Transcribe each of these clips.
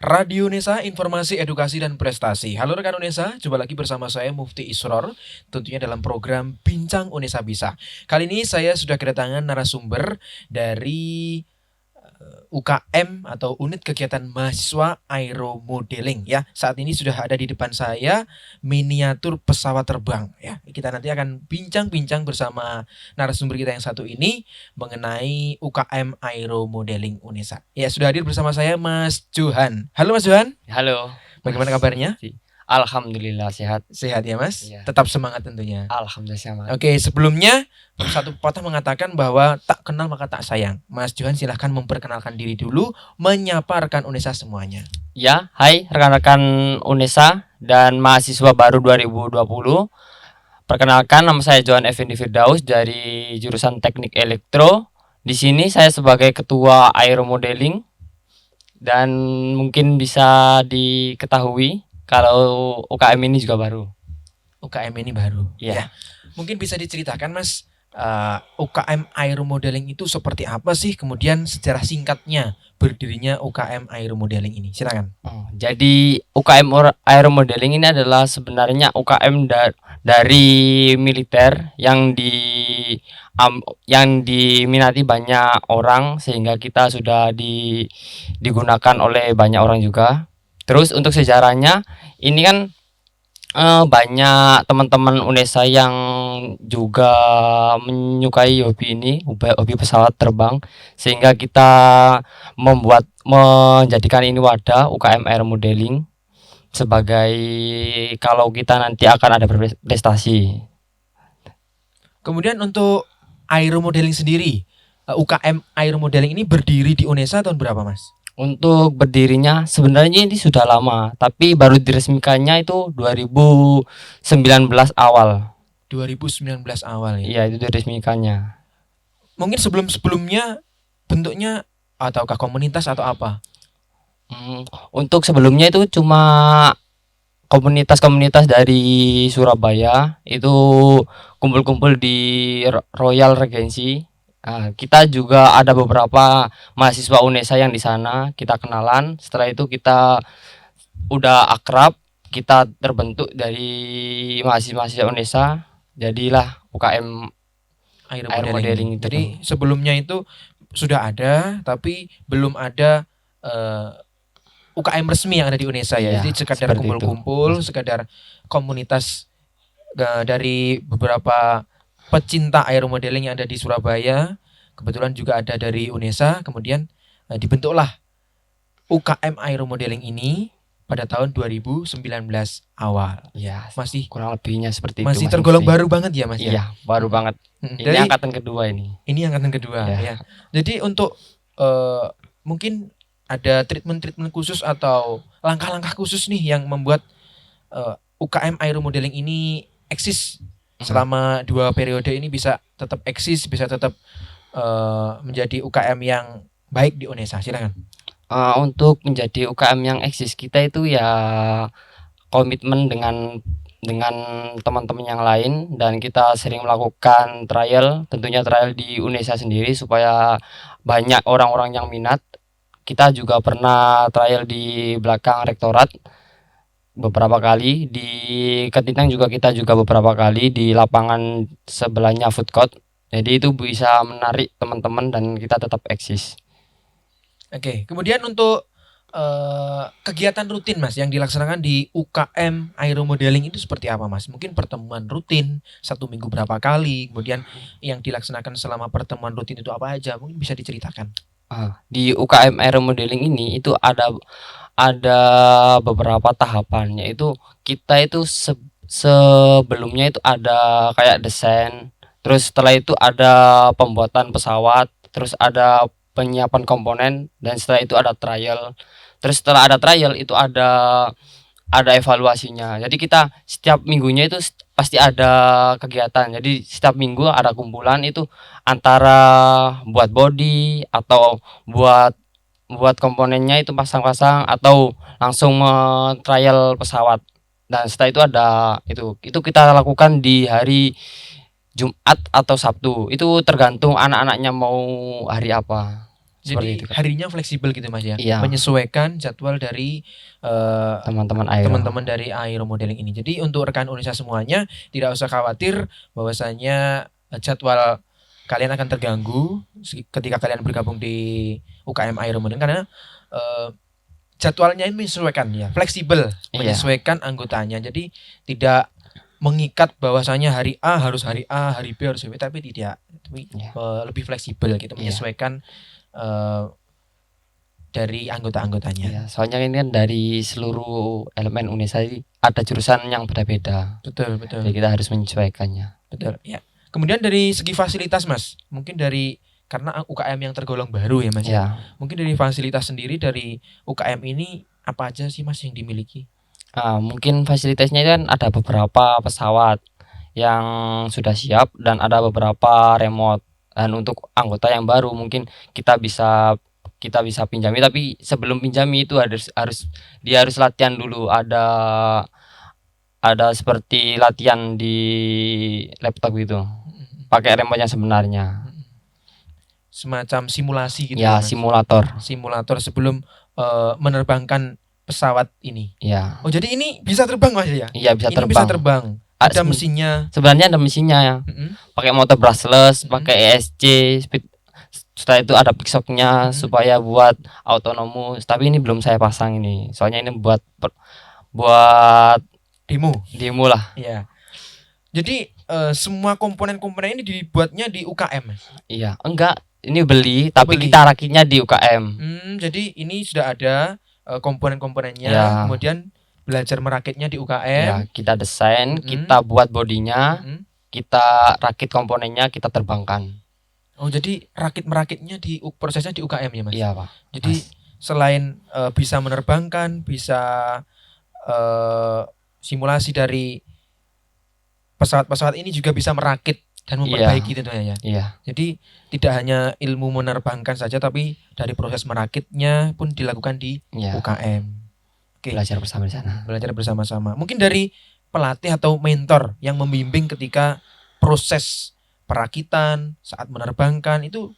Radio Unesa, informasi, edukasi, dan prestasi. Halo rekan Unesa, jumpa lagi bersama saya Mufti Isror, tentunya dalam program Bincang Unesa Bisa. Kali ini saya sudah kedatangan narasumber dari UKM atau Unit Kegiatan Mahasiswa Aeromodeling ya. Saat ini sudah ada di depan saya miniatur pesawat terbang ya. Kita nanti akan bincang-bincang bersama narasumber kita yang satu ini mengenai UKM Aeromodeling Unesa. Ya, sudah hadir bersama saya Mas Johan. Halo Mas Johan. Halo. Bagaimana kabarnya? Alhamdulillah sehat. Sehat ya Mas? Iya. Tetap semangat tentunya. Alhamdulillah sehat. Oke, sebelumnya satu patah mengatakan bahwa tak kenal maka tak sayang. Mas Johan silahkan memperkenalkan diri dulu, menyapa rekan Unesa semuanya. Ya, hai rekan-rekan Unesa dan mahasiswa baru 2020. Perkenalkan, nama saya Johan Effendi Firdaus dari jurusan Teknik Elektro. Di sini saya sebagai ketua Aeromodeling dan mungkin bisa diketahui kalau UKM ini juga baru. UKM ini baru. Iya. Ya. Mungkin bisa diceritakan Mas, UKM Aeromodeling itu seperti apa sih? Kemudian sejarah singkatnya berdirinya UKM Aeromodeling ini. Silakan. Jadi UKM Aeromodeling ini adalah sebenarnya UKM dari militer yang diminati banyak orang, sehingga kita sudah digunakan oleh banyak orang juga. Terus untuk sejarahnya ini kan banyak teman-teman Unesa yang juga menyukai hobi ini, hobi pesawat terbang, sehingga kita menjadikan ini wadah UKM Aeromodeling sebagai kalau kita nanti akan ada berprestasi. Kemudian untuk Aeromodeling sendiri, UKM Aeromodeling ini berdiri di Unesa tahun berapa Mas? Untuk berdirinya sebenarnya ini sudah lama, tapi baru diresmikannya itu 2019 awal. 2019 awal ya. Iya, itu diresmikannya. Mungkin sebelum-sebelumnya bentuknya ataukah komunitas atau apa? Untuk sebelumnya itu cuma komunitas-komunitas dari Surabaya, itu kumpul-kumpul di Royal Regency. Kita juga ada beberapa mahasiswa Unesa yang di sana, kita kenalan. Setelah itu kita udah akrab, kita terbentuk dari mahasiswa Unesa, jadilah UKM Aeromodeling itu. Jadi sebelumnya itu sudah ada, tapi belum ada UKM resmi yang ada di Unesa ya. Ya, Jadi sekadar kumpul-kumpul, sekadar komunitas dari beberapa pecinta aeromodeling yang ada di Surabaya. Kebetulan juga ada dari Unesa. Kemudian dibentuklah UKM Aeromodeling ini pada tahun 2019 awal. Ya, masih kurang lebihnya seperti masih itu. tergolong baru banget ya Mas ya. Iya, baru banget. Ini angkatan kedua ini. Ini angkatan kedua ya. Jadi untuk mungkin ada treatment khusus atau langkah-langkah khusus nih yang membuat UKM Aeromodeling ini eksis selama 2 periode ini, bisa tetap eksis, bisa tetap menjadi UKM yang baik di Unesa. Silakan. Untuk menjadi UKM yang eksis, kita itu ya komitmen dengan teman-teman yang lain, dan kita sering melakukan trial, tentunya trial di Unesa sendiri supaya banyak orang-orang yang minat. Kita juga pernah trial di belakang rektorat beberapa kali, di Ketintang juga kita juga beberapa kali, di lapangan sebelahnya food court. Jadi itu bisa menarik teman-teman dan kita tetap eksis. Oke, kemudian untuk kegiatan rutin Mas yang dilaksanakan di UKM Aeromodeling itu seperti apa Mas? Mungkin pertemuan rutin 1 minggu berapa kali, kemudian yang dilaksanakan selama pertemuan rutin itu apa aja? Mungkin bisa diceritakan. Di UKM Aeromodeling ini itu ada beberapa tahapan, yaitu kita itu sebelumnya itu ada kayak desain, terus setelah itu ada pembuatan pesawat, terus ada penyiapan komponen, dan setelah itu ada trial. Terus setelah ada trial itu ada evaluasinya. Jadi kita setiap minggunya itu pasti ada kegiatan. Jadi setiap minggu ada kumpulan, itu antara buat body atau buat komponennya itu pasang-pasang, atau langsung trial pesawat. Dan setelah itu ada itu kita lakukan di hari Jumat atau Sabtu. Itu tergantung anak-anaknya mau hari apa. seperti Jadi itu, Kak. harinya fleksibel gitu Mas ya, Iya, menyesuaikan jadwal dari teman-teman aero. teman-teman dari Aero Modeling ini. Jadi untuk rekan Unesa semuanya tidak usah khawatir bahwasanya jadwal kalian akan terganggu ketika kalian bergabung di UKM Aero Modeling karena jadwalnya ini menyesuaikan ya, fleksibel, Iya, menyesuaikan anggotanya. Jadi tidak mengikat bahwasanya hari A harus hari A, hari B harus hari B, tapi tidak. Tapi iya, lebih fleksibel gitu, iya, menyesuaikan dari anggota-anggotanya. iya. Soalnya ini kan dari seluruh elemen Unesa ini ada jurusan yang beda-beda. Betul, Jadi betul, kita harus menyesuaikannya. betul. Ya. Kemudian dari segi fasilitas Mas, mungkin dari karena UKM yang tergolong baru ya Mas ya. Ya, Mungkin dari fasilitas sendiri dari UKM ini apa aja sih Mas yang dimiliki? mungkin fasilitasnya itu kan ada beberapa pesawat yang sudah siap dan ada beberapa remote. Dan untuk anggota yang baru mungkin kita bisa pinjami, tapi sebelum pinjami itu dia harus latihan dulu. Ada seperti latihan di laptop gitu, pakai remote yang sebenarnya. Semacam simulasi gitu Ya, Mas. simulator. Simulator sebelum menerbangkan pesawat ini. Ya, Oh, jadi ini bisa terbang Mas ya? iya bisa Ini bisa terbang. terbang. Ada mesinnya. Sebenarnya ada mesinnya ya. Mm-mm. Pakai motor brushless, Mm-mm. pakai ESC, speed. Setelah itu ada pickshocknya supaya buat autonomous. Tapi ini belum saya pasang ini. Soalnya ini buat Demo lah. ya. Jadi semua komponen-komponen ini dibuatnya di UKM Mas? Iya, enggak. Ini beli, tapi beli. kita rakitnya di UKM. Jadi ini sudah ada komponen-komponennya, Ya. kemudian belajar merakitnya di Ya, UKM. kita desain, Mm-mm. kita buat bodinya, Mm-mm. kita rakit komponennya, kita terbangkan. Oh, jadi merakitnya prosesnya di UKM ya Mas? Iya, Pak. Jadi selain bisa menerbangkan, bisa simulasi dari pesawat-pesawat ini juga bisa merakit dan memperbaiki tentunya ya. Iya, Jadi tidak hanya ilmu menerbangkan saja, tapi dari proses merakitnya pun dilakukan di iya. UKM. Oke, Belajar bersama di sana. belajar bersama-sama. Mungkin dari pelatih atau mentor yang membimbing ketika proses perakitan saat menerbangkan itu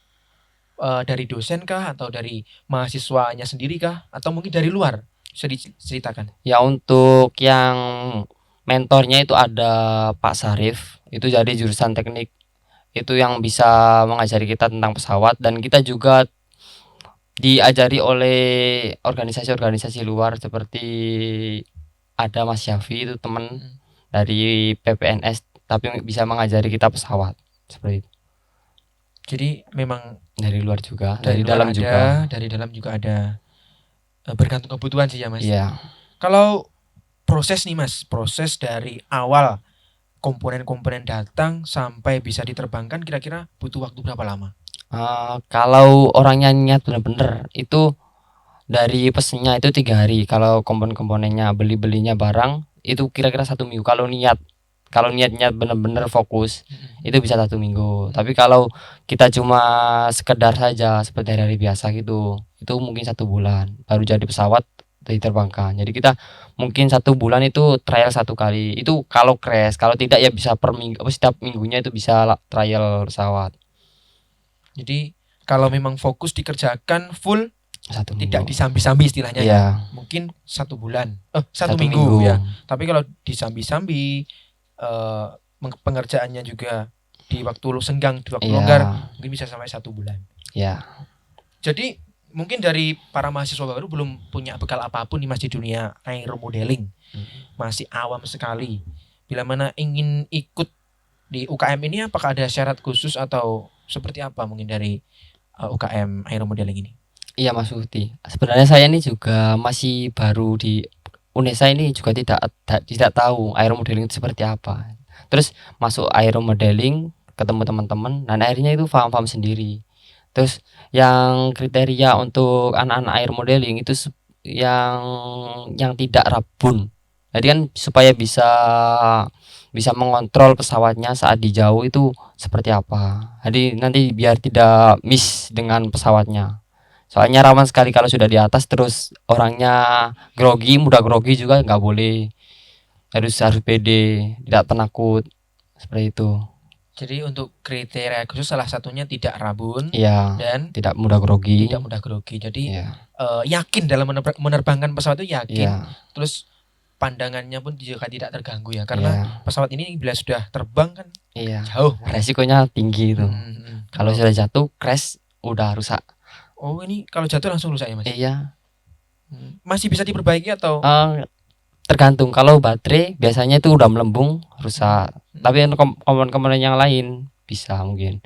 dari dosen kah atau dari mahasiswanya sendiri kah atau mungkin dari luar? Bisa diceritakan. Ya, untuk yang mentornya itu ada Pak Sarif, itu jadi jurusan teknik. Itu yang bisa mengajari kita tentang pesawat, dan kita juga diajari oleh organisasi-organisasi luar seperti ada Mas Syafi, itu teman dari PPNS, tapi bisa mengajari kita pesawat seperti itu. Jadi memang Dari luar juga, dari dari luar dalam ada, juga. dari dalam juga ada. Bergantung kebutuhan sih ya Mas. Iya. Kalau proses nih Mas, proses dari awal komponen-komponen datang sampai bisa diterbangkan kira-kira butuh waktu berapa lama? Kalau orangnya niat bener-bener itu dari pesennya itu 3 hari. Kalau komponen-komponennya belinya barang itu kira-kira 1 minggu. Kalau niatnya bener-bener fokus itu bisa 1 minggu. Tapi kalau kita cuma sekedar saja seperti hari-hari biasa gitu, itu mungkin 1 bulan baru jadi pesawat diterbangkan. Jadi kita mungkin 1 bulan itu trial 1 kali. Itu kalau crash, kalau tidak ya bisa per minggu, setiap minggunya itu bisa trial pesawat. Jadi kalau memang fokus dikerjakan full 1 tidak minggu. disambi-sambi istilahnya ya. Iya, Mungkin 1 bulan. 1 1 minggu ya. Tapi kalau disambi-sambi pengerjaannya juga di waktu senggang, di waktu Iya, longgar mungkin bisa sampai 1 bulan. ya. Jadi mungkin dari para mahasiswa baru belum punya bekal apapun nih Mas di dunia aero modeling. Masih awam sekali. Bila mana ingin ikut di UKM ini apakah ada syarat khusus atau seperti apa mungkin dari UKM aero modeling ini? Iya, Mas Uti. Sebenarnya saya ini juga masih baru di Unesa ini, juga tidak tahu aero modeling itu seperti apa. Terus masuk aero modeling, ketemu teman-teman, dan akhirnya itu paham sendiri. Terus yang kriteria untuk anak-anak aero modeling itu yang tidak rabun. Jadi kan supaya bisa mengontrol pesawatnya saat di jauh itu seperti apa. Jadi nanti biar tidak miss dengan pesawatnya. Soalnya rawan sekali kalau sudah di atas terus orangnya mudah grogi juga nggak boleh. Harus pede, tidak penakut seperti itu. Jadi untuk kriteria khusus salah satunya tidak rabun Iya, dan tidak mudah grogi. tidak mudah grogi. Jadi Iya. yakin dalam menerbangkan pesawat itu yakin. Iya. Terus pandangannya pun juga tidak terganggu ya, karena Iya. pesawat ini bila sudah terbang kan Iya. jauh. Resikonya tinggi itu. Kalau Oh. sudah jatuh crash udah rusak. Oh, ini kalau jatuh langsung rusak ya, Mas? Iya. Masih bisa diperbaiki atau? Tergantung, kalau baterai biasanya itu udah melembung rusak. Tapi untuk komponen-komponen yang lain bisa mungkin.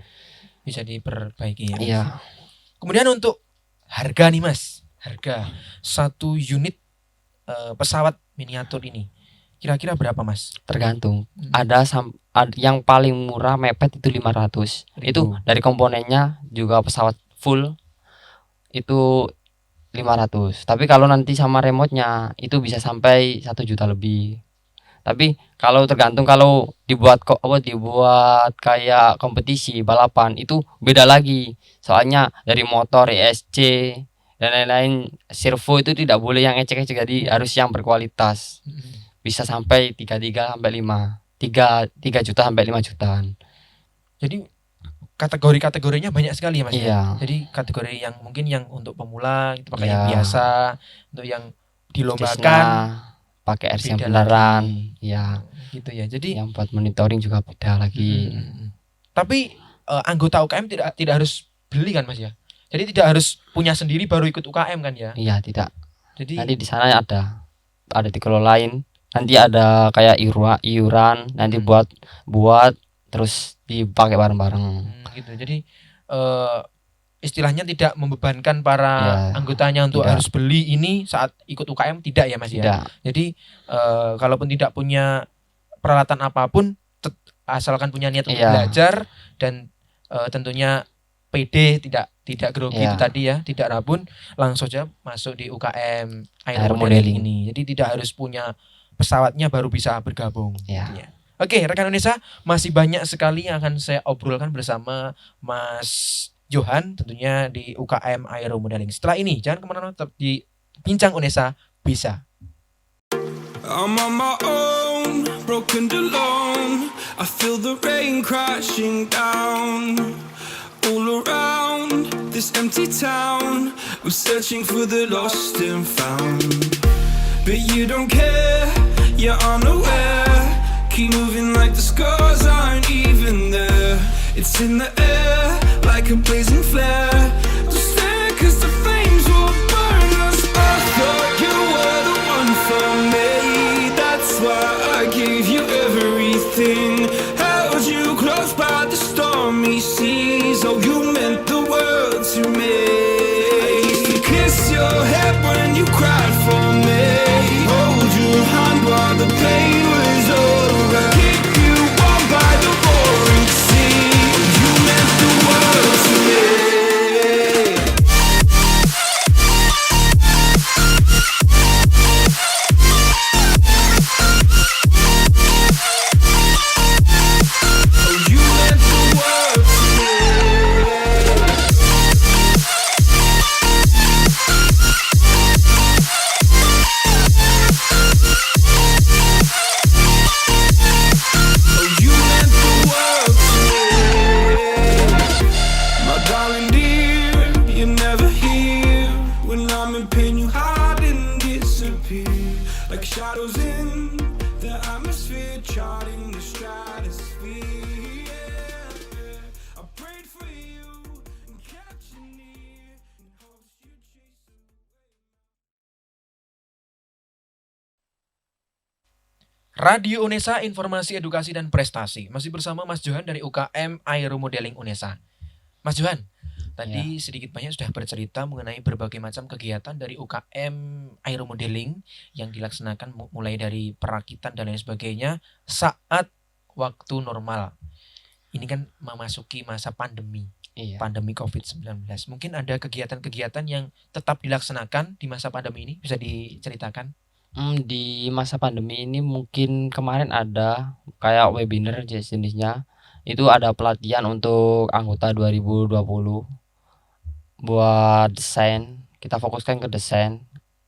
Bisa diperbaiki ya. Iya. Kemudian untuk harga nih, Mas. Harga satu unit pesawat miniatur ini kira-kira berapa, Mas? Tergantung. Ada yang paling murah mepet itu 500. Itu dari komponennya juga pesawat full itu 500. Tapi kalau nanti sama remote-nya itu bisa sampai 1 juta lebih. Tapi kalau tergantung, kalau dibuat kayak kompetisi balapan itu beda lagi. Soalnya dari motor, ESC dan lain-lain, servo itu tidak boleh yang ecek-ecek, jadi harus yang berkualitas. Bisa sampai 3 sampai 5. 3 juta sampai 5 jutaan. Jadi kategori-kategorinya banyak sekali ya, Mas. Iya. Jadi kategori yang mungkin yang untuk pemula itu pakai Iya. yang biasa, untuk yang dilombakan Cessna, pakai RC yang beda beneran. lagi. Ya. Gitu ya. Jadi yang buat monitoring juga beda lagi. Tapi anggota UKM tidak harus beli kan, Mas ya? Jadi tidak harus punya sendiri baru ikut UKM kan ya? Iya, tidak. Jadi Nanti di sana ada dikelolain. Nanti ada kayak iuran nanti buat terus dipakai bareng-bareng. gitu. Jadi istilahnya tidak membebankan para anggotanya untuk harus beli ini saat ikut UKM, tidak ya, Mas ya? Tidak. Jadi kalaupun tidak punya peralatan apapun, asalkan punya niat untuk belajar dan tentunya PD, tidak grogi itu tadi ya, tidak rabun, langsung aja masuk di UKM Aeromodeling ini. Jadi tidak harus punya pesawatnya baru bisa bergabung. Oke, rekan Indonesia, masih banyak sekali yang akan saya obrolkan bersama Mas Johan tentunya di UKM Aeromodeling. Setelah ini jangan kemana-mana, tetap di Bincang Unesa Bisa. I'm on my own, broken alone. I feel the rain crashing down all around this empty town. We're searching for the lost and found, but you don't care, you're unaware. Keep moving like the scars aren't even there. It's in the air like a blazing flare. Don't stare 'cause the flames will burn us. I thought you were the one for me. That's why I gave you everything. Held you close by the stormy seas. Oh, you meant the world to me. I used to kiss your head when you cried for me. Hold your hand while the pain was over. Keep you warm by the roaring sea. You meant the world to me. Radio Unesa, informasi, edukasi, dan prestasi. Masih bersama Mas Johan dari UKM Aeromodeling Unesa. Mas Johan, tadi sedikit banyak sudah bercerita mengenai berbagai macam kegiatan dari UKM Aeromodeling yang dilaksanakan mulai dari perakitan dan lain sebagainya saat waktu normal. Ini kan memasuki masa pandemi, pandemi COVID-19. Mungkin ada kegiatan-kegiatan yang tetap dilaksanakan di masa pandemi ini, bisa diceritakan? Di masa pandemi ini mungkin kemarin ada kayak webinar jenisnya. Itu ada pelatihan untuk anggota 2020 buat desain. Kita fokuskan ke desain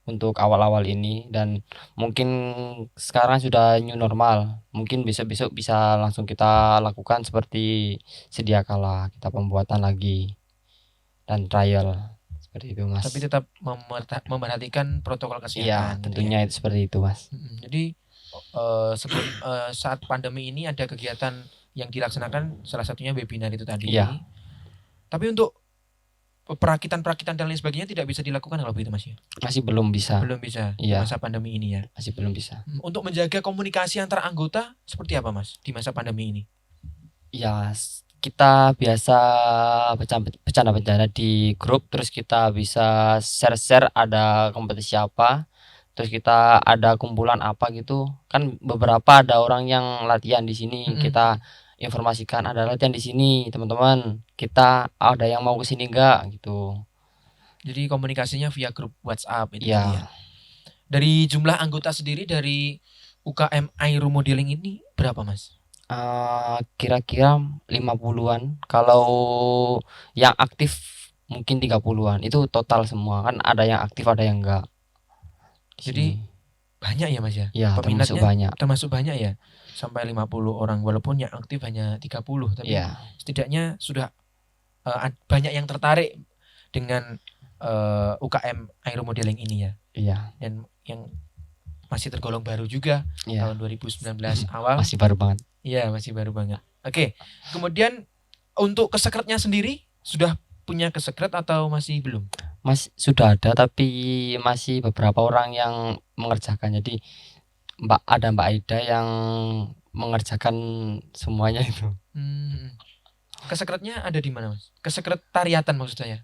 untuk awal-awal ini, dan mungkin sekarang sudah new normal. Mungkin besok-besok bisa langsung kita lakukan seperti sedia kala, kita pembuatan lagi dan trial seperti itu, Tapi Mas. tetap memperhatikan protokol Iya, kesehatan gitu ya. tentunya itu seperti itu, Mas. Jadi saat pandemi ini ada kegiatan yang dilaksanakan, salah satunya webinar itu tadi. Iya. Tapi untuk perakitan-perakitan dan lain sebagainya tidak bisa dilakukan kalau begitu Mas ya? Masih belum bisa. Belum bisa di Iya, masa pandemi ini ya. masih belum bisa. Untuk menjaga komunikasi antar anggota seperti apa Mas di masa pandemi ini? Ya, kita biasa bercanda-bercanda di grup, terus kita bisa share-share ada kompetisi apa, terus kita ada kumpulan apa gitu. Kan beberapa ada orang yang latihan di sini, kita informasikan ada latihan di sini, teman-teman. Kita ada yang mau ke sini enggak gitu. Jadi komunikasinya via grup WhatsApp itu Iya. tadi ya. Dari jumlah anggota sendiri dari UKM Aero Modeling ini berapa Mas? Kira-kira 50-an. Kalau yang aktif mungkin 30-an. Itu total semua. Kan ada yang aktif, ada yang enggak. Di Jadi sini. banyak ya Mas ya? Ya, termasuk Peminatnya banyak. termasuk banyak ya? Sampai 50 orang walaupun yang aktif hanya 30, tapi Iya. setidaknya sudah banyak yang tertarik dengan UKM Aero Modeling ini ya. Iya. Dan yang masih tergolong baru juga Iya. tahun 2019 awal. Masih baru banget. Iya, masih baru banget. Oke. Kemudian untuk kesekretnya sendiri sudah punya kesekret atau masih belum? Mas sudah ada, tapi masih beberapa orang yang mengerjakan. Jadi ada Mbak Aida yang mengerjakan semuanya itu. Kesekretnya ada di mana Mas? Kesekretariatan maksud saya.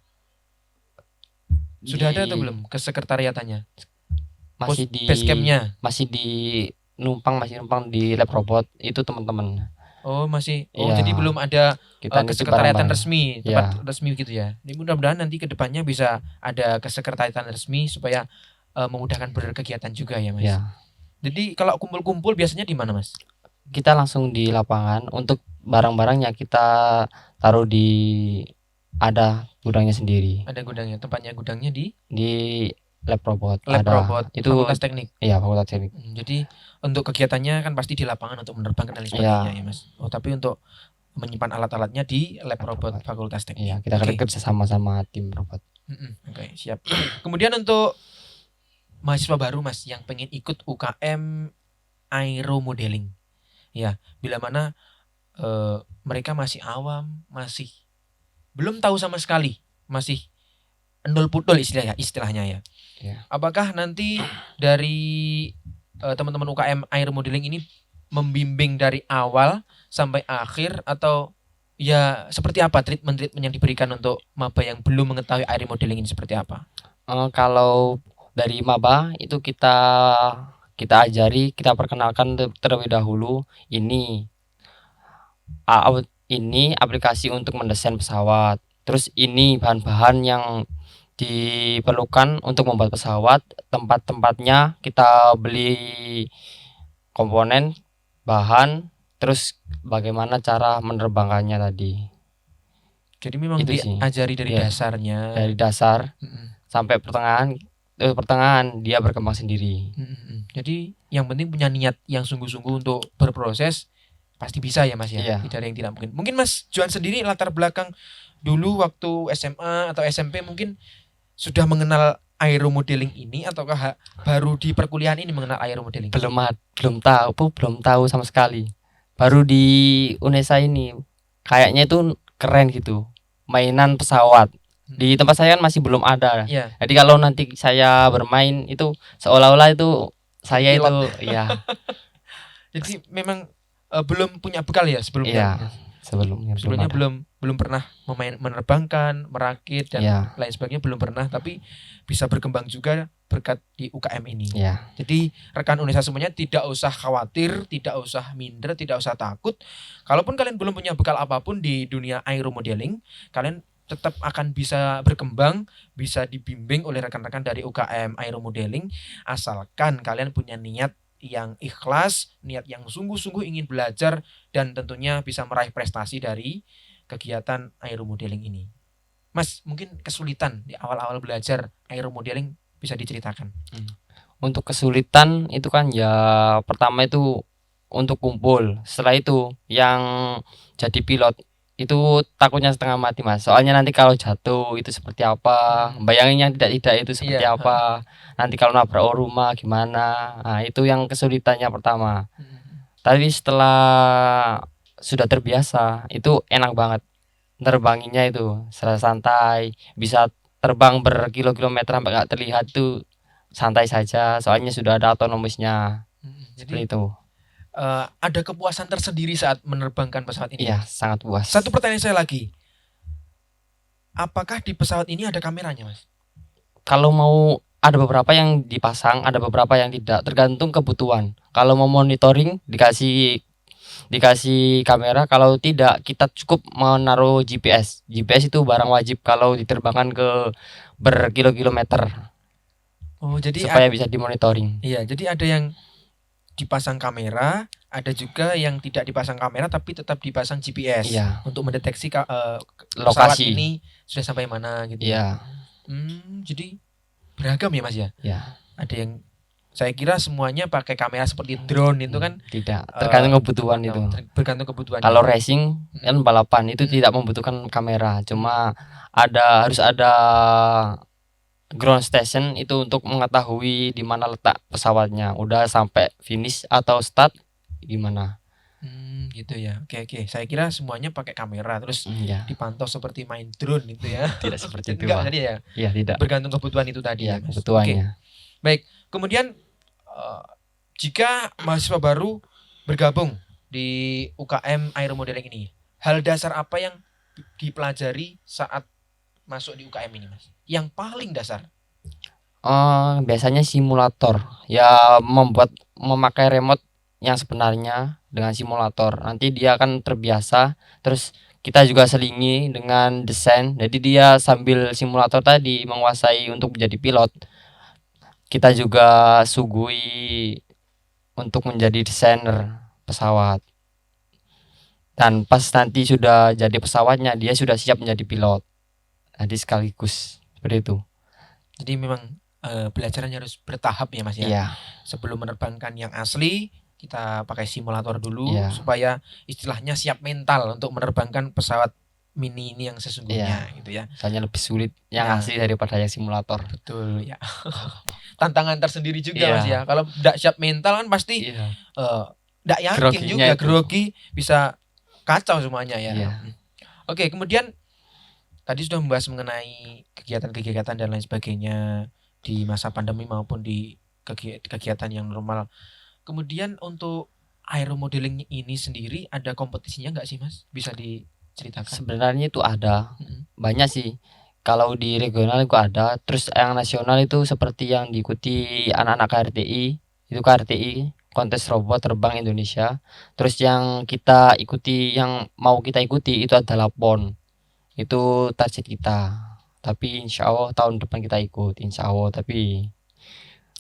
Sudah ada atau belum kesekretariatannya? Masih di Basecampnya? masih numpang di lab robot itu, teman-teman. Oh masih. Oh Iya. jadi belum ada Kita nitip kesekretariatan barang-barang. resmi, Iya. tempat resmi gitu ya. Ini mudah-mudahan nanti kedepannya bisa ada kesekretariatan resmi supaya memudahkan berkegiatan juga ya Mas. Iya. Jadi kalau kumpul-kumpul biasanya di mana Mas? Kita langsung di lapangan. Untuk barang-barangnya kita taruh ada gudangnya sendiri. Ada gudangnya, tempatnya gudangnya di lab robot. Lab Ada. robot Itu Fakultas Teknik. Iya, Fakultas Teknik. Jadi untuk kegiatannya kan pasti di lapangan untuk menerbangkan dan lain sebagainya ya Mas. Oh tapi untuk menyimpan alat-alatnya di lab robot Fakultas Teknik. Iya, kita kerja sama tim robot. Oke, siap. Kemudian untuk mahasiswa baru Mas yang pengen ikut UKM Aero Modeling. Ya, bila mana mereka masih awam, masih belum tahu sama sekali, masih endol putol istilahnya ya. Iya. Apakah nanti dari teman-teman UKM Aero Modeling ini membimbing dari awal sampai akhir, atau ya seperti apa treatment yang diberikan untuk maba yang belum mengetahui aero modeling ini seperti apa? Kalau dari maba itu kita ajari, kita perkenalkan terlebih dahulu ini aplikasi untuk mendesain pesawat. Terus ini bahan-bahan yang diperlukan untuk membuat pesawat, tempat-tempatnya kita beli komponen, bahan, terus bagaimana cara menerbangkannya tadi. Jadi memang Itu sih. diajari dari Iya. dasarnya. Dari dasar sampai pertengahan dia berkembang sendiri. Jadi yang penting punya niat yang sungguh-sungguh untuk berproses, pasti bisa ya Mas ya. Iya. Tidak ada yang tidak mungkin. Mungkin Mas Johan sendiri latar belakang dulu waktu SMA atau SMP mungkin sudah mengenal aero modeling ini, ataukah baru di perkuliahan ini mengenal aero modeling? Belum tahu sama sekali. Baru di UNESA ini kayaknya itu keren gitu, mainan pesawat. Di tempat saya kan masih belum ada. Iya. Jadi kalau nanti saya bermain itu seolah-olah itu saya Pilot. itu ya. Jadi memang belum punya bekal ya sebelumnya. Iya, sebelumnya belum pernah menerbangkan, merakit dan Iya. lain sebagainya, belum pernah, tapi bisa berkembang juga berkat di UKM ini. Iya. Jadi rekan UNESA semuanya tidak usah khawatir, tidak usah minder, tidak usah takut. Kalaupun kalian belum punya bekal apapun di dunia aero modeling, kalian tetap akan bisa berkembang, bisa dibimbing oleh rekan-rekan dari UKM Aero Modeling, asalkan kalian punya niat yang ikhlas, niat yang sungguh-sungguh ingin belajar, dan tentunya bisa meraih prestasi dari kegiatan aero modeling ini. Mas, mungkin kesulitan di awal-awal belajar aero modeling bisa diceritakan? Untuk kesulitan itu kan ya pertama itu untuk kumpul, setelah itu yang jadi pilot itu takutnya setengah mati Mas, soalnya nanti kalau jatuh itu seperti apa, bayangin yang tidak itu seperti Iya, apa, nanti kalau nabrak rumah gimana, nah itu yang kesulitannya pertama. Tapi setelah sudah terbiasa itu enak banget, nerbanginnya itu secara santai, bisa terbang berkilo-kilometer sampai nggak terlihat tuh santai saja, soalnya sudah ada otonomisnya, seperti Jadi itu. ada kepuasan tersendiri saat menerbangkan pesawat ini, Iya, Mas? sangat puas. Satu pertanyaan saya lagi, apakah di pesawat ini ada kameranya, Mas? Kalau mau ada beberapa yang dipasang, ada beberapa yang tidak, tergantung kebutuhan. Kalau mau monitoring dikasih dikasih kamera, kalau tidak kita cukup menaruh GPS. GPS itu barang wajib kalau diterbangkan ke berkilo-kilometer Oh, jadi supaya bisa dimonitoring. iya, jadi ada yang dipasang kamera, ada juga yang tidak dipasang kamera tapi tetap dipasang GPS Iya, untuk mendeteksi pesawat lokasi. ini sudah sampai mana gitu. Iya, Jadi beragam ya, Mas ya. ya, Ada yang saya kira semuanya pakai kamera seperti drone itu kan tidak. Tergantung kebutuhan itu. bergantung kebutuhan. Kalau racing kan balapan itu tidak membutuhkan kamera, cuma harus ada ground station itu untuk mengetahui di mana letak pesawatnya, udah sampai finish atau start gimana. Gitu ya. Oke, saya kira semuanya pakai kamera terus Ya, dipantau seperti main drone itu ya. tidak seperti itu, Enggak Pak. tadi ya. Iya, tidak. Bergantung kebutuhan itu tadi Iya, ya, Mas. kebutuhannya. Baik, kemudian jika mahasiswa baru bergabung di UKM Aeromodeling ini, hal dasar apa yang dipelajari saat masuk di UKM ini, Mas? Yang paling dasar. Biasanya simulator. Ya memakai remote yang sebenarnya dengan simulator. Nanti dia akan terbiasa. Terus kita juga selingi dengan desain. Jadi dia sambil simulator tadi menguasai untuk menjadi pilot. Kita juga sugui untuk menjadi desainer pesawat. Dan pas nanti sudah jadi pesawatnya, dia sudah siap menjadi pilot. Jadi sekaligus seperti itu. Jadi memang belajarnya harus bertahap ya, Mas ya. Iya, Sebelum menerbangkan yang asli, kita pakai simulator dulu Iya. supaya istilahnya siap mental untuk menerbangkan pesawat mini ini yang sesungguhnya gitu ya. soalnya lebih sulit yang Nah. asli daripada yang simulator. Betul ya. Tantangan tersendiri juga, Iya. Mas ya. Kalau tidak siap mental kan pasti Iya. tidak yakin Groginya juga, itu. grogi, bisa kacau semuanya ya. Iya. Oke, kemudian tadi sudah membahas mengenai kegiatan-kegiatan dan lain sebagainya di masa pandemi maupun di kegiatan yang normal. Kemudian untuk aeromodeling ini sendiri ada kompetisinya nggak sih, Mas? Bisa diceritakan? Sebenarnya itu ada Mm-mm. banyak sih. Kalau di regional itu ada, terus yang nasional itu seperti yang diikuti anak-anak KRTI, itu KRTI kontes robot terbang Indonesia. Terus yang kita ikuti, yang mau kita ikuti itu adalah PON. Itu target kita. Tapi insya Allah tahun depan kita ikut, insya Allah. Tapi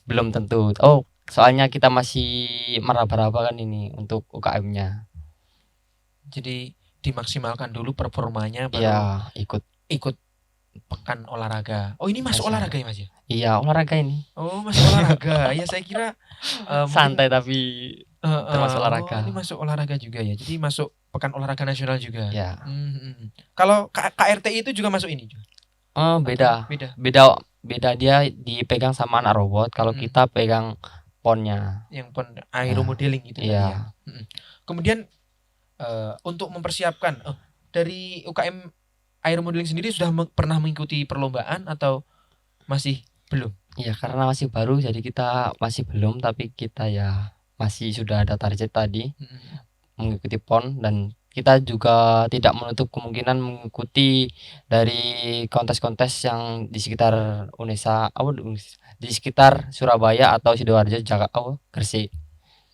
belum tentu. Oh, soalnya kita masih meraba-raba kan ini untuk UKM-nya. Jadi dimaksimalkan dulu performanya baru Ya, ikut. pekan olahraga. Oh, ini masuk Masih. olahraga ya, Mas ya? Iya, olahraga ini. Oh, masuk olahraga. Ya, saya kira mungkin, Santai tapi termasuk oh, olahraga. ini masuk olahraga juga ya. Jadi masuk pekan olahraga nasional juga. Ya. Kalau KRTI itu juga masuk ini juga. Beda. Beda. Beda dia dipegang sama anak robot, kalau kita pegang ponnya. Yang pon aeromodeling itu tadi ya. Iya. Kemudian untuk mempersiapkan dari UKM aeromodeling sendiri sudah pernah mengikuti perlombaan atau masih belum? Iya, karena masih baru jadi kita masih belum, tapi kita ya masih sudah ada target tadi mengikuti PON, dan kita juga tidak menutup kemungkinan mengikuti dari kontes-kontes yang di sekitar UNESA, di sekitar Surabaya atau Sidoarjo, Jakarta, Gresik,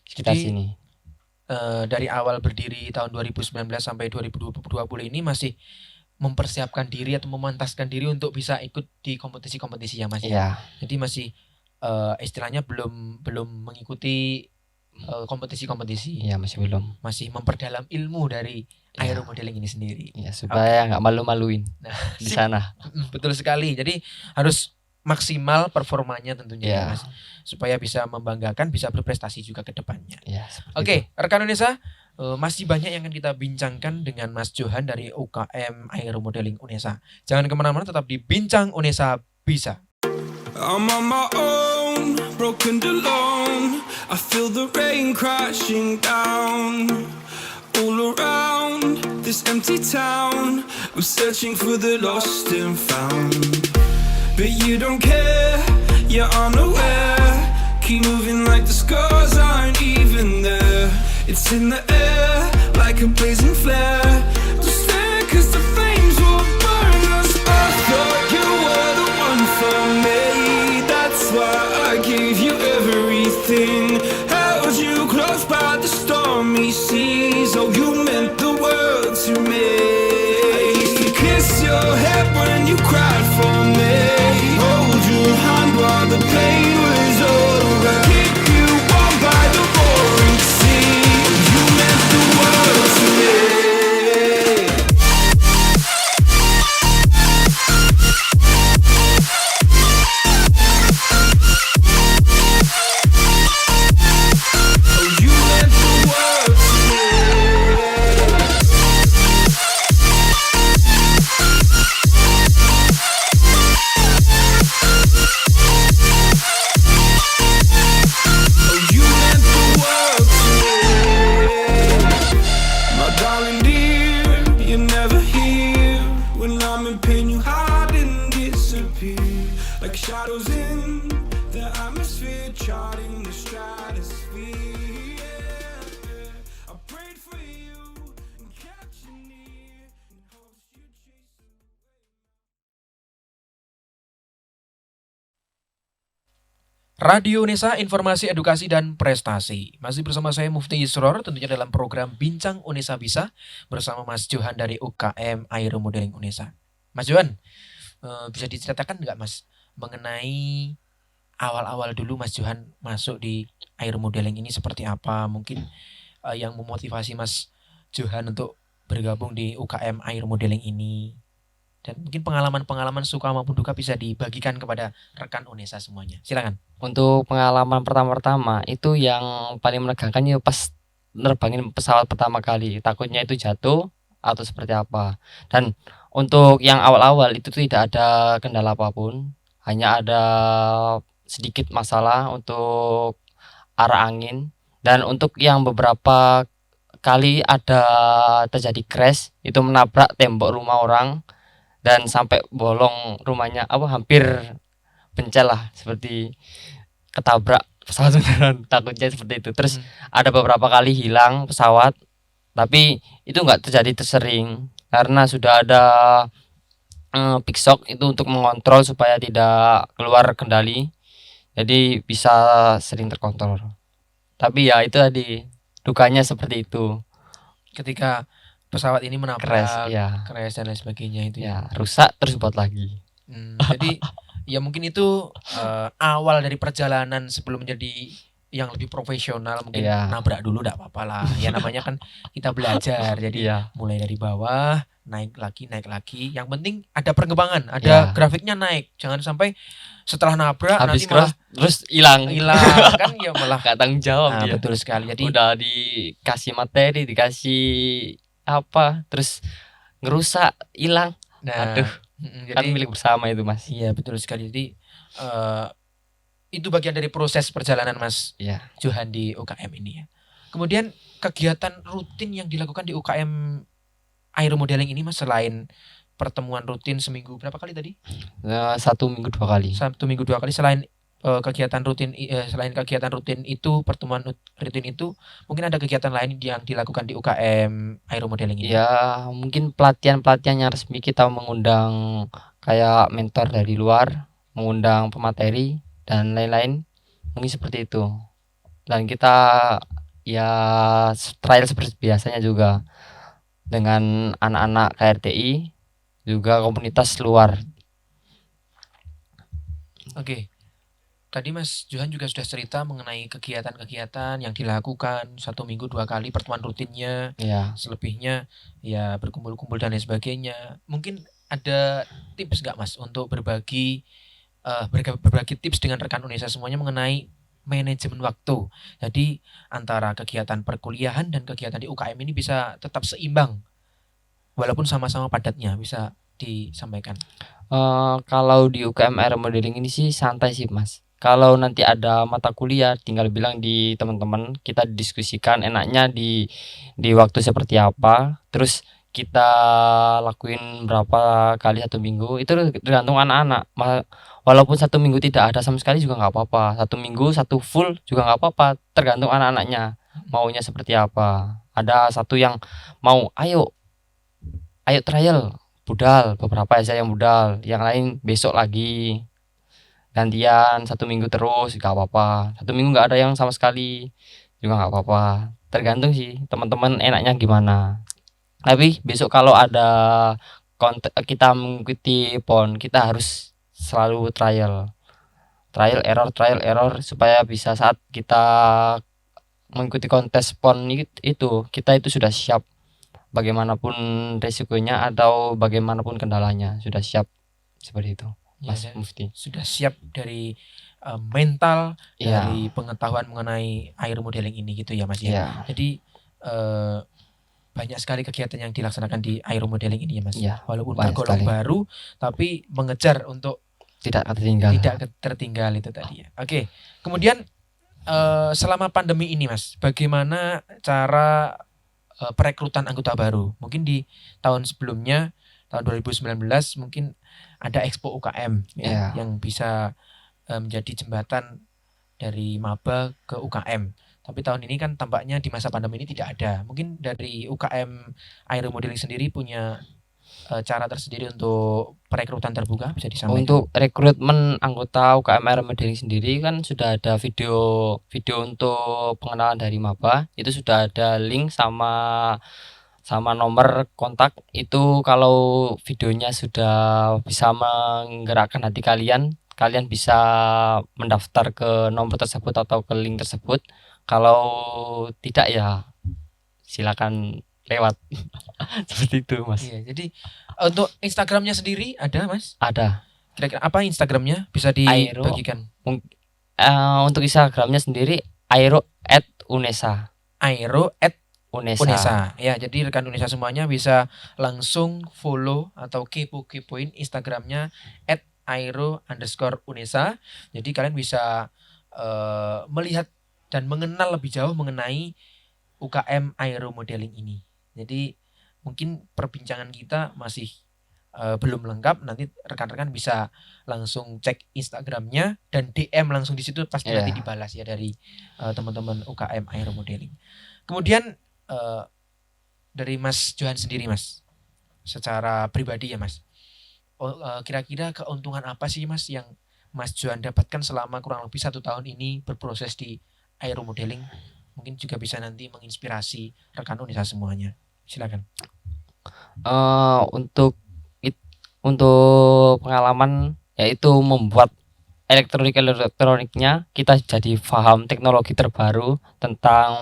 sekitar Jadi, sini. Dari awal berdiri tahun 2019 sampai 2020 ini masih mempersiapkan diri atau memantaskan diri untuk bisa ikut di kompetisi-kompetisi ya, Mas. Iya. Jadi masih istilahnya belum mengikuti kompetisi-kompetisi. Iya, masih belum. Masih memperdalam ilmu dari Iya. aeromodeling ini sendiri. Ya, supaya nggak malu-maluin Nah, di sip. sana. Betul sekali. Jadi harus maksimal performanya tentunya ya Ya, Mas. Supaya bisa membanggakan, bisa berprestasi juga ke depannya. ya seperti itu. Oke, rekan Unesa, masih banyak yang akan kita bincangkan dengan Mas Johan dari UKM Aero Modeling Unesa. Jangan kemana-mana, tetap di Bincang Unesa Bisa. I'm on my own, broken and alone. I feel the rain crashing down all around this empty town. I'm searching for the lost and found, but you don't care, you're unaware. Keep moving like the scars aren't even there. It's in the air like a blazing flare. Just stare 'cause the flames will burn us. I thought you were the one for me. That's why I gave you everything. Held you close by the stormy seas. Oh, you meant the world to me. I used to kiss your head when you cried for me. Hold your hand while the pain was over. Keep you warm by the roaring sea. You meant the world to me. Oh, you meant the world to me. Oh, you meant the world to me. My darling dear, you're never here. When I'm in pain, you hide and disappear. Like shadows in the atmosphere, charting the stratosphere. Yeah. I prayed for you and kept you near in hopes you'd chase away. Radio Unesa, informasi, edukasi, dan prestasi. Masih bersama saya Mufti Isror, tentunya dalam program Bincang Unesa Bisa bersama Mas Johan dari UKM Aero Modeling Unesa. Mas Johan, bisa diceritakan nggak Mas mengenai awal-awal dulu Mas Johan masuk di Aero Modeling ini seperti apa? Mungkin yang memotivasi Mas Johan untuk bergabung di UKM Aero Modeling ini. Dan mungkin pengalaman-pengalaman suka maupun duka bisa dibagikan kepada rekan Unesa semuanya. Silakan. Untuk pengalaman pertama-tama itu yang paling menegangkan ya pas nerbangin pesawat pertama kali. Takutnya itu jatuh atau seperti apa. Dan untuk yang awal-awal itu tidak ada kendala apapun. Hanya ada sedikit masalah untuk arah angin. Dan untuk yang beberapa kali ada terjadi crash, itu menabrak tembok rumah orang dan sampai bolong rumahnya, hampir pencel lah, seperti ketabrak pesawat beneran, takutnya seperti itu. Terus ada beberapa kali hilang pesawat, tapi itu nggak terjadi tersering karena sudah ada pickshock itu untuk mengontrol supaya tidak keluar kendali, jadi bisa sering terkontrol. Tapi ya itu tadi dukanya seperti itu, Ketika pesawat ini menabrak, crash ya, crash dan lain sebagainya itu ya. ya rusak terus buat lagi. Jadi ya mungkin itu awal dari perjalanan sebelum menjadi yang lebih profesional. Mungkin Iya. nabrak dulu enggak apa-apa lah. Ya namanya kan kita belajar. Jadi Iya. mulai dari bawah, naik lagi. Yang penting ada perkembangan, ada Iya. grafiknya naik. Jangan sampai setelah nabrak Habis nanti malah crash terus hilang. hilang kan ya malah. Gak tanggung jawab Nah, dia. betul sekali. Jadi Udah dikasih materi, dikasih apa, terus ngerusak, hilang. nah, Aduh, kan jadi milik bersama itu, Mas. iya betul sekali. Jadi itu bagian dari proses perjalanan Mas Iya. Johan di UKM ini ya. Kemudian kegiatan rutin yang dilakukan di UKM Aero Modeling ini Mas, selain pertemuan rutin seminggu berapa kali tadi? 1 minggu 2 kali. 1 minggu 2 kali. Selain kegiatan rutin itu, pertemuan rutin itu, mungkin ada kegiatan lain yang dilakukan di UKM Aero Modeling ini. Ya, mungkin pelatihan-pelatihan yang resmi, kita mengundang kayak mentor dari luar, mengundang pemateri dan lain-lain. Mungkin seperti itu. Dan kita ya trial seperti biasanya juga dengan anak-anak KRTI, juga komunitas luar. Oke. Tadi Mas Johan juga sudah cerita mengenai kegiatan-kegiatan yang dilakukan 1 minggu 2 kali pertemuan rutinnya, Ya, selebihnya ya berkumpul-kumpul dan lain sebagainya. Mungkin ada tips nggak Mas untuk berbagi berbagi tips dengan rekan Unesa semuanya mengenai manajemen waktu. Jadi antara kegiatan perkuliahan dan kegiatan di UKM ini bisa tetap seimbang walaupun sama-sama padatnya, bisa disampaikan. Kalau di UKM Aero Modeling ini sih santai sih, Mas. Kalau nanti ada mata kuliah tinggal bilang di teman-teman, kita diskusikan enaknya di waktu seperti apa, terus kita lakuin berapa kali 1 minggu, itu tergantung anak-anak. Walaupun 1 minggu tidak ada sama sekali juga nggak apa-apa, 1 minggu 1 full juga nggak apa-apa, tergantung anak-anaknya maunya seperti apa. Ada satu yang mau, "Ayo ayo trial," budal, beberapa aja yang budal, yang lain besok lagi. Gantian 1 minggu terus nggak apa-apa, 1 minggu nggak ada yang sama sekali juga nggak apa-apa, tergantung sih teman-teman enaknya gimana. Tapi besok kalau ada kita mengikuti PON, kita harus selalu trial error supaya bisa saat kita mengikuti kontes PON itu kita itu sudah siap bagaimanapun resikonya atau bagaimanapun kendalanya, sudah siap seperti itu, Ya, Mas dan Mufti. sudah siap dari mental, Iya. dari pengetahuan mengenai air modeling ini gitu ya Mas ya. Iya. Jadi banyak sekali kegiatan yang dilaksanakan di air modeling ini ya Mas. Iya, Walaupun banyak tergolong sekali. baru, tapi mengejar untuk Tidak tertinggal. tertinggal itu tadi ya. Oke, kemudian selama pandemi ini Mas, bagaimana cara perekrutan anggota baru? Mungkin di tahun sebelumnya, tahun 2019 mungkin ada Expo UKM ya, Iya. yang bisa menjadi jembatan dari maba ke UKM. Tapi tahun ini kan tampaknya di masa pandemi ini tidak ada. Mungkin dari UKM Aero Modeling sendiri punya cara tersendiri untuk perekrutan terbuka, bisa disampaikan? Untuk rekrutmen anggota UKM Aero Modeling sendiri kan sudah ada video untuk pengenalan dari maba, itu sudah ada link sama nomor kontak. Itu kalau videonya sudah bisa menggerakkan hati kalian, kalian bisa mendaftar ke nomor tersebut atau ke link tersebut. Kalau tidak ya silakan lewat. Seperti itu, Mas. Iya, jadi untuk Instagramnya sendiri ada Mas? Ada. Kira-kira apa Instagramnya? Bisa Aero. dibagikan? Untuk Instagramnya sendiri aero@unesa. Unesa. Ya, jadi rekan Unesa semuanya bisa langsung follow atau kepoin Instagramnya @aero_unesa. Jadi kalian bisa melihat dan mengenal lebih jauh mengenai UKM Aero Modeling ini. Jadi mungkin perbincangan kita masih belum lengkap. Nanti rekan-rekan bisa langsung cek Instagramnya dan DM langsung di situ, pasti nanti dibalas ya dari teman-teman UKM Aero Modeling. Kemudian dari Mas Johan sendiri Mas, secara pribadi ya Mas, kira-kira keuntungan apa sih Mas yang Mas Johan dapatkan selama kurang lebih 1 tahun ini berproses di Aero Modeling? Mungkin juga bisa nanti menginspirasi rekan Unesa semuanya. Silakan. Untuk pengalaman yaitu membuat elektroniknya, kita jadi paham teknologi terbaru tentang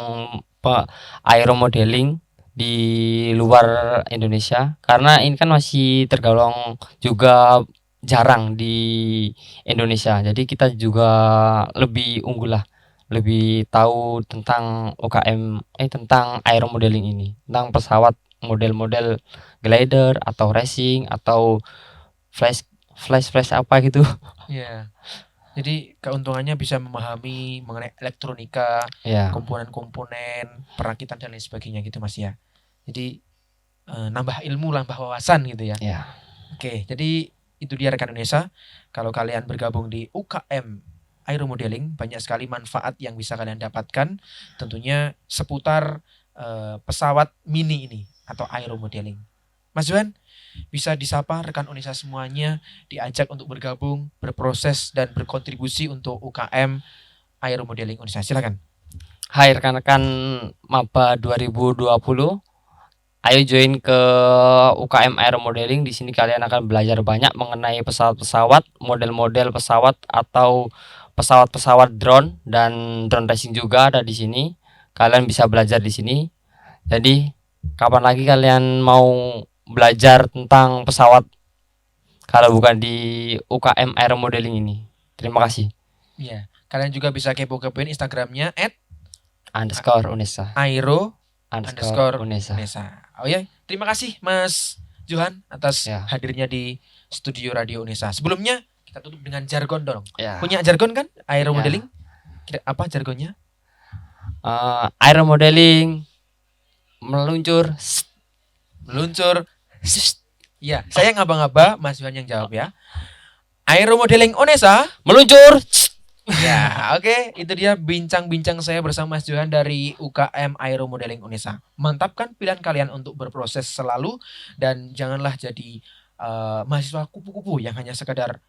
aero modeling di luar Indonesia, karena ini kan masih tergolong juga jarang di Indonesia. Jadi kita juga lebih unggul lah, lebih tahu tentang tentang aero modeling ini, tentang pesawat model-model glider atau racing atau flash apa gitu. Ya. Jadi keuntungannya bisa memahami mengenai elektronika, Ya. komponen-komponen, perakitan dan lain sebagainya gitu Mas ya. Jadi nambah ilmu, nambah wawasan gitu ya. Ya. Oke, jadi itu dia rekan Unesa. Kalau kalian bergabung di UKM Aero Modeling, banyak sekali manfaat yang bisa kalian dapatkan. Tentunya seputar pesawat mini ini atau Aero Modeling. Mas Johan, bisa disapa rekan Unesa semuanya, diajak untuk bergabung, berproses dan berkontribusi untuk UKM Aero Modeling Unesa. Silakan. Hai rekan-rekan maba 2020. Ayo join ke UKM Aero Modeling. Di sini kalian akan belajar banyak mengenai pesawat-pesawat, model-model pesawat atau pesawat-pesawat drone, dan drone racing juga ada di sini. Kalian bisa belajar di sini. Jadi kapan lagi kalian mau belajar tentang pesawat, kalau bukan di UKM Aeromodeling ini. Terima kasih. Iya. Kalian juga bisa kepo-kepoin Instagramnya _Unesa @airo_unesa. Unesa. Oh ya, terima kasih Mas Johan atas Ya. hadirnya di studio Radio Unesa. Sebelumnya kita tutup dengan jargon dong. Ya. Punya jargon kan Aeromodeling? Apa jargonnya? Aeromodeling meluncur. Meluncur. Iya, saya ngaba-ngaba, Mas Johan yang jawab ya. Aeromodeling Unesa. Meluncur. Ya, oke, itu dia bincang-bincang saya bersama Mas Johan dari UKM Aeromodeling Unesa. Mantapkan pilihan kalian untuk berproses selalu dan janganlah jadi mahasiswa kupu-kupu yang hanya sekadar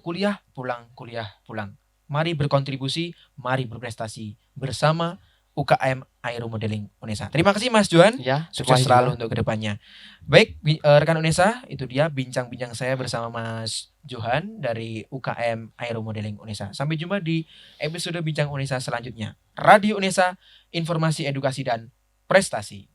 kuliah pulang. Mari berkontribusi, mari berprestasi bersama UKM Aeromodeling Unesa. Terima kasih Mas Johan. Ya, Sukses terima selalu kasih, untuk kedepannya. Baik, rekan Unesa, itu dia bincang-bincang saya bersama Mas Johan dari UKM Aeromodeling Unesa. Sampai jumpa di episode Bincang Unesa selanjutnya. Radio Unesa, informasi, edukasi, dan prestasi.